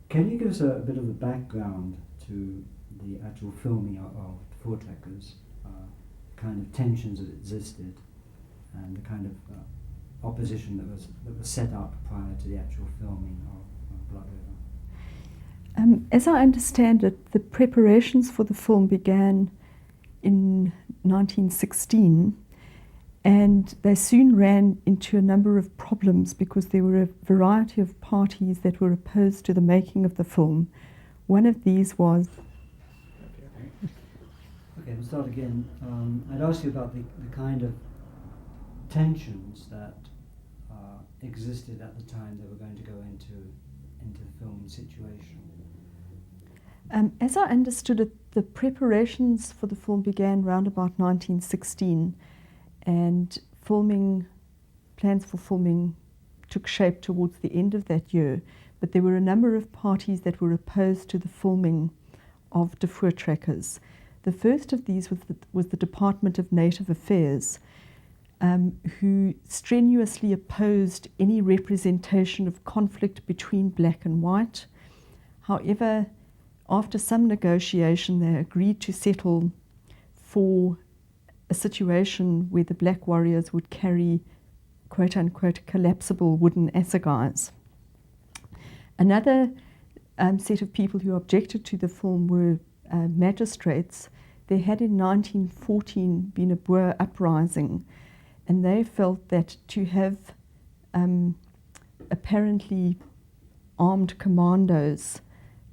Can you give us a bit of a background to the actual filming of Voortrekkers, kind of tensions that existed, and the kind of opposition that was set up prior to the actual filming of Blood River? As I understand it, the preparations for the film began in 1916, and they soon ran into a number of problems because there were a variety of parties that were opposed to the making of the film. One of these was... Okay, we'll start again. I'd ask you about the kind of tensions that existed at the time they were going to go into the film situation. As I understood it, the preparations for the film began around about 1916, and plans for filming took shape towards the end of that year. But there were a number of parties that were opposed to the filming of the Voortrekkers. The first of these was the Department of Native Affairs, who strenuously opposed any representation of conflict between black and white. However, after some negotiation, they agreed to settle for a situation where the black warriors would carry quote-unquote collapsible wooden assegais. Another set of people who objected to the film were magistrates. There had in 1914 been a Boer uprising, and they felt that to have apparently armed commandos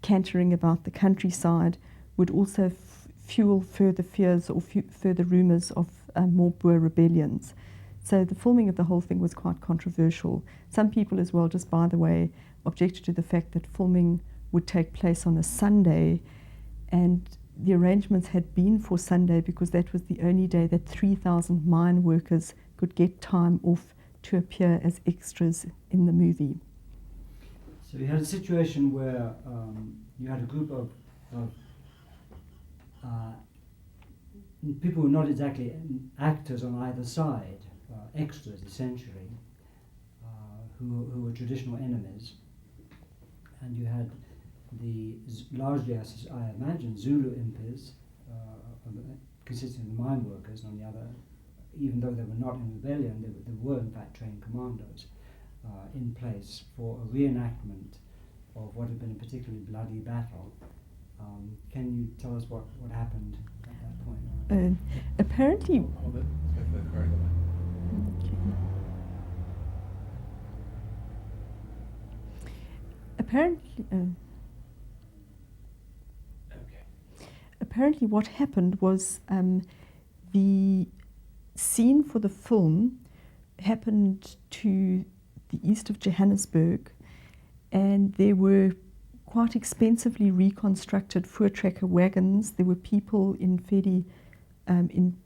cantering about the countryside would also fuel further fears or further rumours of more Boer rebellions. So the filming of the whole thing was quite controversial. Some people as well, just by the way, objected to the fact that filming would take place on a Sunday, and the arrangements had been for Sunday because that was the only day that 3,000 mine workers could get time off to appear as extras in the movie. So you had a situation where you had a group of people who were not exactly actors on either side, extras essentially, who were traditional enemies, and you had the largely, as I imagine, Zulu impis, consisting of the mine workers, and on the other, even though they were not in rebellion, they were in fact trained commandos in place for a reenactment of what had been a particularly bloody battle. Can you tell us what happened at that point? Apparently... Hold it. Okay. Apparently what happened was the scene for the film happened to the east of Johannesburg, and there were quite expensively reconstructed Voortrekker wagons. There were people in fairly in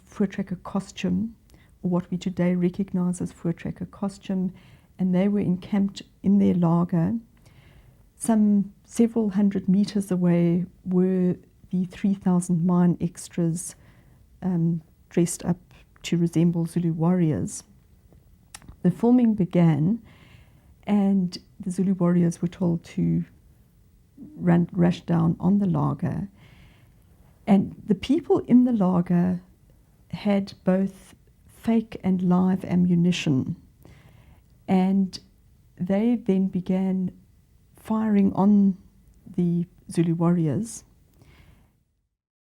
Voortrekker costume, or what we today recognize as Voortrekker costume, and they were encamped in their lager. Some several hundred meters away were the 3,000 mine extras dressed up to resemble Zulu warriors. The filming began, and the Zulu warriors were told to rush down on the lager. And the people in the lager had both fake and live ammunition. And they then began firing on the Zulu warriors.